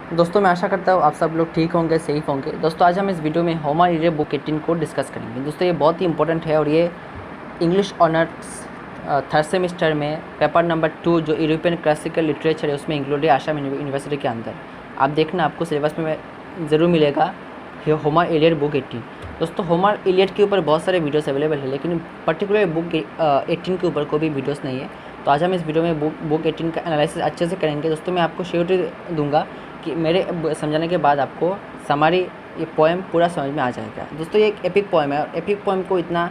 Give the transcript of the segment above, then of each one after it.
दोस्तों मैं आशा करता हूँ आप सब लोग ठीक होंगे, सही होंगे। दोस्तों आज हम इस वीडियो में होमर इलियड बुक 18 को डिस्कस करेंगे। दोस्तों ये बहुत ही इंपॉर्टेंट है और ये इंग्लिश ऑनर्स थर्ड सेमेस्टर में पेपर नंबर 2 जो यूरोपियन क्लासिकल लिटरेचर है उसमें इंक्लूड है आसाम यूनिवर्सिटी के अंदर। आप देखना आपको सिलेबस में ज़रूर मिलेगा होमर इलियड बुक 18। दोस्तों होमर इलियड के ऊपर बहुत सारे वीडियोस अवेलेबल है, लेकिन पर्टिकुलर बुक 18 के ऊपर कोई भी वीडियोस नहीं है। तो आज हम इस वीडियो में बुक 18 का एनालिसिस अच्छे से करेंगे। दोस्तों मैं आपको श्योरिटी दूंगा कि मेरे समझाने के बाद आपको हमारी ये पोएम पूरा समझ में आ जाएगा। दोस्तों ये एक एपिक पोएम है और एपिक पोएम को इतना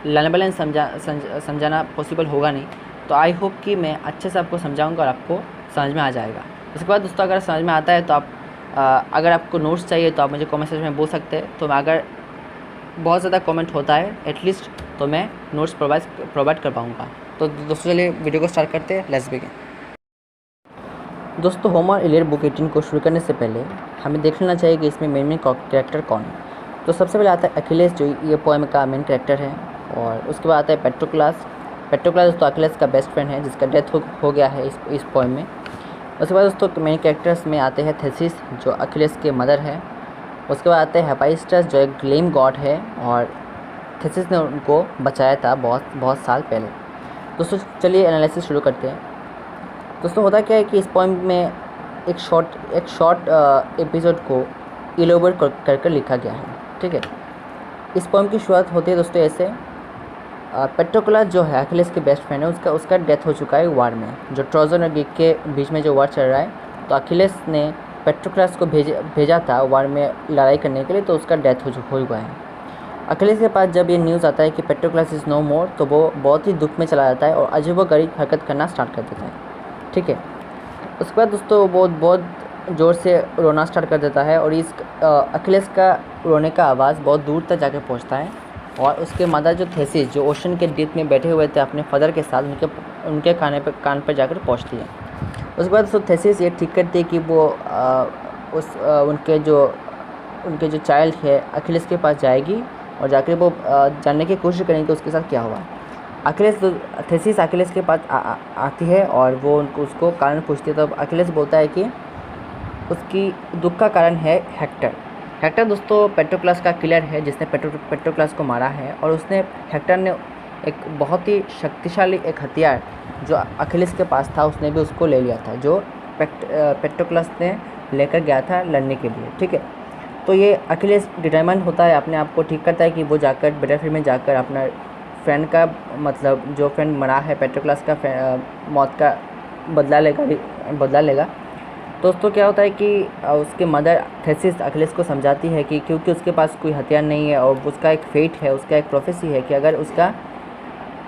लर्नेबल एंड समझाना पॉसिबल होगा नहीं। तो आई होप कि मैं अच्छे से आपको समझाऊंगा और आपको समझ में आ जाएगा। उसके बाद दोस्तों अगर समझ में आता है तो आप अगर आपको नोट्स चाहिए तो आप मुझे कमेंट सेक्शन में बोल सकते हैं। तो मैं अगर बहुत ज़्यादा कमेंट होता है एटलीस्ट तो मैं नोट्स प्रोवाइड कर पाऊँगा। तो दोस्तों चलिए वीडियो को स्टार्ट करते हैं। Let's begin. दोस्तों होमर इलियड बुक 18 को शुरू करने से पहले हमें देख लेना चाहिए कि इसमें मेन कैरेक्टर कौन है। तो सबसे पहले आता है अखिलेश, जो ये पोएम का मेन कैरेक्टर है। और उसके बाद आता है पेट्रोक्लास। दोस्तों अखिलेश का बेस्ट फ्रेंड है जिसका डेथ हो गया है इस पोएम में। उसके बाद दोस्तों मेन कैरेक्टर्स में आते हैं थेसिस, जो अखिलेश के मदर है। उसके बाद आते हैं हेफाइस्टस, जो एक ग्लेम गॉड है और थेसिस ने उनको बचाया था बहुत साल पहले। दोस्तों चलिए एनालिसिस शुरू करते हैं। दोस्तों होता क्या है कि इस पोएम में एक शॉर्ट एपिसोड को इलोबरेट कर लिखा गया है। ठीक है, इस पोएम की शुरुआत होती है दोस्तों ऐसे। पेट्रोक्लस जो है अखिलेश के बेस्ट फ्रेंड है, उसका डेथ हो चुका है वार में, जो ट्रोजन और ग्रीक के बीच में जो वार चल रहा है। तो अखिलेश ने पेट्रोक्लस को भेजा था वार में लड़ाई करने के लिए, तो उसका डेथ हो हुआ है। अखिलेश के पास जब ये न्यूज़ आता है कि पेट्रोक्लस इज़ नो मोर, तो वो बहुत ही दुख में चला जाता है और अजीबोगरीब हरकत करना स्टार्ट कर देता है। ठीक है, उसके बाद दोस्तों वो बहुत ज़ोर से रोना स्टार्ट कर देता है और इस अखिलेश का रोने का आवाज़ बहुत दूर तक जाकर पहुंचता है। और उसके मदर जो थेसिस, जो ओशन के डीप में बैठे हुए थे अपने फादर के साथ, उनके कान पर जाकर पहुंचती है। उसके बाद दोस्तों थेसिस ये ठीक करती है कि वो उनके जो चाइल्ड है अखिलेश के पास जाएगी और जाकर वो जानने की कोशिश करेंगे कि उसके साथ क्या हुआ। थेसिस अखिलेश के पास आती है और वो उसको कारण पूछती है। तो अखिलेश बोलता है कि उसकी दुख का कारण है हेक्टर दोस्तों पेट्रोक्लस का किलर है जिसने पेट्रोक्लस को मारा है। और हेक्टर ने एक बहुत ही शक्तिशाली एक हथियार जो अखिलेश के पास था उसने भी उसको ले लिया था, जो पेट्रोक्लस ने लेकर गया था लड़ने के लिए। ठीक है, तो ये अखिलेश डिटरमाइंड होता है, अपने आप को ठीक करता है कि वो जाकर बैटलफील्ड में जाकर अपना फ्रेंड का मतलब जो फ्रेंड मरा है पेट्रोक्लस का मौत का बदला लेगा। दोस्तों क्या होता है कि उसके मदर थेसिस अखिलेश को समझाती है कि क्योंकि उसके पास कोई हथियार नहीं है और उसका एक फेट है, उसका एक प्रोफेसी है कि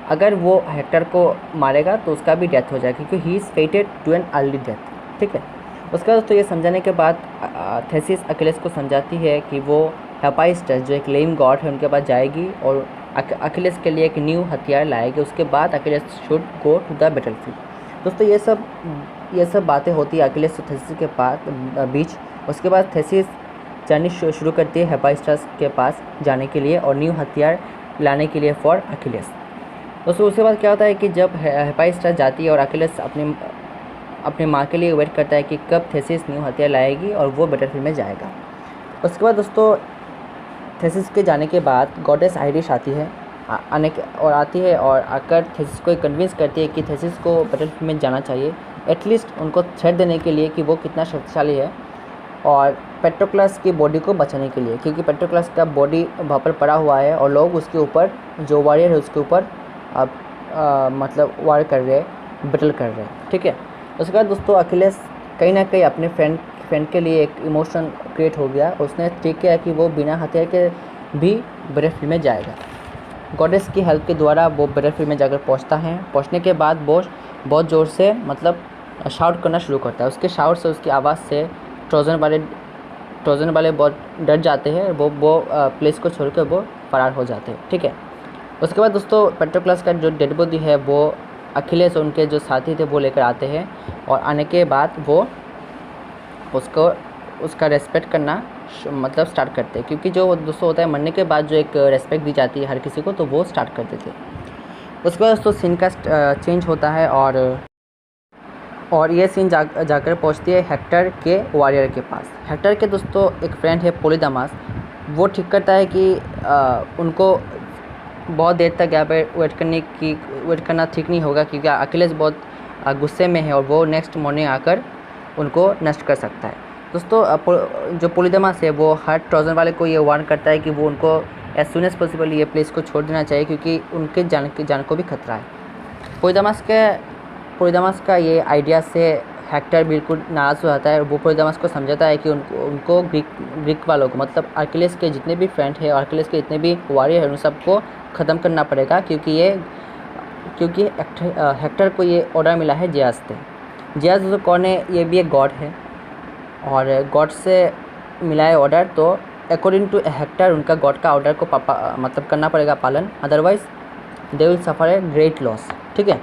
अगर वो हेक्टर को मारेगा तो उसका भी डेथ हो जाएगा, क्योंकि he is fated to an early death. ठीक है, उसका दोस्तों ये समझाने के बाद थेसिस अखिलेश को समझाती है कि वो हेफाइस्टस जो एक लेम गॉड है उनके पास जाएगी और अखिलेश के लिए एक न्यू हथियार लाएगी। उसके बाद Achilles should go to the battlefield. दोस्तों ये सब बातें होती है अखिलेश और थेसिस के बीच। उसके बाद थेसिस जर्नी शुरू करती है हेफाइस्टस के पास जाने के लिए और न्यू हथियार लाने के लिए फॉर अखिलेश। दोस्तों उसके बाद क्या होता है कि जब हेफाइस्टस जाती है और अखिलेश अपने माँ के लिए वेट करता है कि कब थेसिस न्यू हथियार लाएगी और वो बैटलफील्ड में जाएगा। उसके बाद दोस्तों थेसिस के जाने के बाद गॉडेस आइरिश आती है और आकर थेसिस को कन्विंस करती है कि थेसिस को बैटलफील्ड में जाना चाहिए, एटलीस्ट उनको थ्रेट देने के लिए कि वो कितना शक्तिशाली है और पेट्रोक्लस की बॉडी को बचाने के लिए, क्योंकि पेट्रोक्लस का बॉडी वहाँ पर पड़ा हुआ है और लोग उसके ऊपर जो वॉरियर है उसके ऊपर मतलब वार कर रहे हैं, बैटल कर रहे हैं। ठीक है, उसके बाद दोस्तों अखिलेश कहीं ना कहीं अपने फ्रेंड के लिए एक इमोशन क्रिएट हो गया। उसने ठीक किया कि वो बिना हथियार के भी बैटलफील्ड में जाएगा। गॉडेस की हेल्प के द्वारा वो बैटलफील्ड में जाकर पहुंचने के बाद वो बहुत ज़ोर से मतलब शाउट करना शुरू करता है। उसके शाउट से, उसकी आवाज़ से ट्रोजन वाले बहुत डर जाते हैं। वो प्लेस को छोड़कर वो फरार हो जाते हैं। ठीक है, उसके बाद दोस्तों पेट्रोक्लस का जो डेड बॉडी है वो अखिलेश और उनके जो साथी थे वो लेकर आते हैं और आने के बाद वो उसका रेस्पेक्ट करना मतलब स्टार्ट करते हैं, क्योंकि जो दोस्तों होता है मरने के बाद जो एक रेस्पेक्ट दी जाती है हर किसी को, तो वो स्टार्ट करते थे। उसके बाद दोस्तों सीन का चेंज होता है और और ये सीन जाकर पहुंचती है हेक्टर के वॉरियर के पास। हेक्टर के दोस्तों एक फ्रेंड है पोलीदामास, वो ठीक करता है कि उनको बहुत देर तक यहाँ पे वेट करना ठीक नहीं होगा, क्योंकि अखिलेश बहुत गुस्से में है और वो नेक्स्ट मॉर्निंग आकर उनको नष्ट कर सकता है। दोस्तों जो पोलीदामास है वो हर ट्रोजन वाले को ये वार्न करता है कि वो उनको एज सुन एज पॉसिबल ये प्लेस को छोड़ देना चाहिए, क्योंकि उनके जान को भी खतरा है। पोलीदामास का ये आइडिया से हेक्टर बिल्कुल नाराज़ हो जाता है। वो पोलीदामास को समझाता है कि उनको ग्रीक वालों को, मतलब अखिलेश के जितने भी फ्रेंड हैं और अखिलेश के जितने भी वॉरियर हैं, उन सबको ख़त्म करना पड़ेगा, क्योंकि हेक्टर को ये ऑर्डर मिला है जियास से। जियास जो कौन है, ये भी एक गॉड है और गॉड से मिला है ऑर्डर, तो अकॉर्डिंग टू हेक्टर उनका गॉड का ऑर्डर को मतलब करना पड़ेगा पालन, otherwise they will suffer a great loss. ठीक है,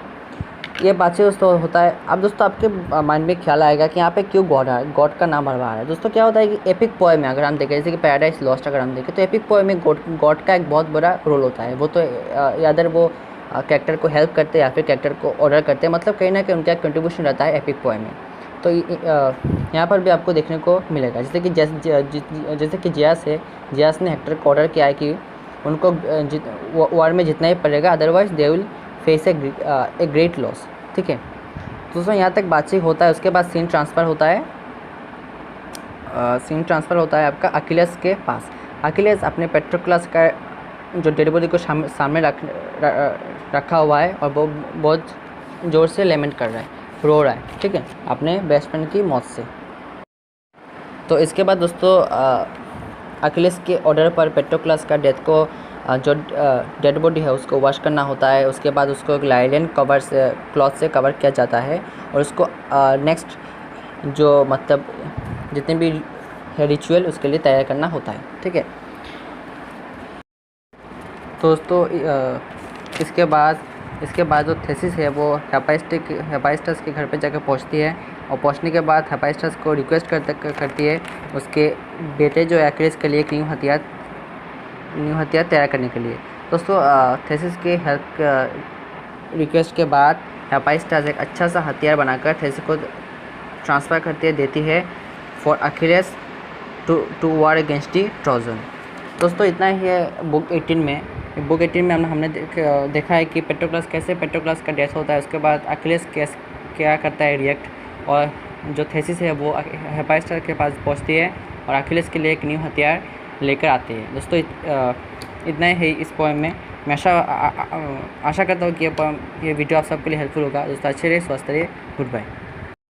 ये बातचीत दोस्तों होता है। अब दोस्तों आपके माइंड में ख्याल आएगा कि यहाँ पे क्यों गॉड का नाम बरबाद है। दोस्तों क्या होता है कि एपिक पोएम में अगर हम देखें, जैसे कि पैराडाइज लॉस्ट अगर हम देखें, तो एपिक पोएम में गॉड का एक बहुत बड़ा रोल होता है। वो तो अदर वो कैरेक्टर को हेल्प करते हैं या फिर कैरेक्टर को ऑर्डर करते हैं, मतलब कहीं ना कहीं उनका कंट्रीब्यूशन रहता है एपिक पोएम में। तो यहाँ पर भी आपको देखने को मिलेगा, जैसे कि जियास ने हेक्टर को ऑर्डर किया है कि उनको वॉर में जितना ही पड़ेगा, otherwise they will face a great loss. ठीक है दोस्तों, यहाँ तक बातचीत होता है। उसके बाद सीन ट्रांसफ़र होता है आपका अखिलेश के पास। अखिलेश अपने पेट्रोक्लस का जो डेड बॉडी को सामने रखा हुआ है और वो बहुत ज़ोर से लेमेंट कर रहा है, रो रहा है। ठीक है, अपने बेस्ट फ्रेंड की मौत से। तो इसके बाद दोस्तों अखिलेश के ऑर्डर पर पेट्रोक्लस का डेथ को जो डेड बॉडी है उसको वॉश करना होता है। उसके बाद उसको एक लाइलन क्लॉथ से कवर किया जाता है और उसको नेक्स्ट जो मतलब जितने भी रिचुअल उसके लिए तैयार करना होता है। ठीक है दोस्तों, इसके बाद जो थेसिस है वो हेफाइस्टस के घर पे जाकर पहुंचती है और पहुंचने के बाद हेफाइस्टस को रिक्वेस्ट करती है उसके बेटे जो अखिलेश के लिए एक न्यू हथियार तैयार करने के लिए। दोस्तों थेसिस के हेल्प रिक्वेस्ट के बाद हेफाइस्टस एक अच्छा सा हथियार बनाकर थेसिस को ट्रांसफ़र देती है for Achilles to war against the Trojan. दोस्तों इतना ही है बुक 18 में। बुक 18 में हमने देखा है कि पेट्रोक्लस का डेथ होता है। उसके बाद अखिलेश क्या करता है रिएक्ट, और जो थेसिस है वो हेफाइस्टस के पास पहुंचती है और अखिलेश के लिए एक न्यू हथियार लेकर आती है। दोस्तों इतना ही है इस पोएम में। मैं आशा करता हूँ कि ये वीडियो आप सबके लिए हेल्पफुल होगा। दोस्तों अच्छे रहिए, स्वस्थ रहिए, गुड बाय।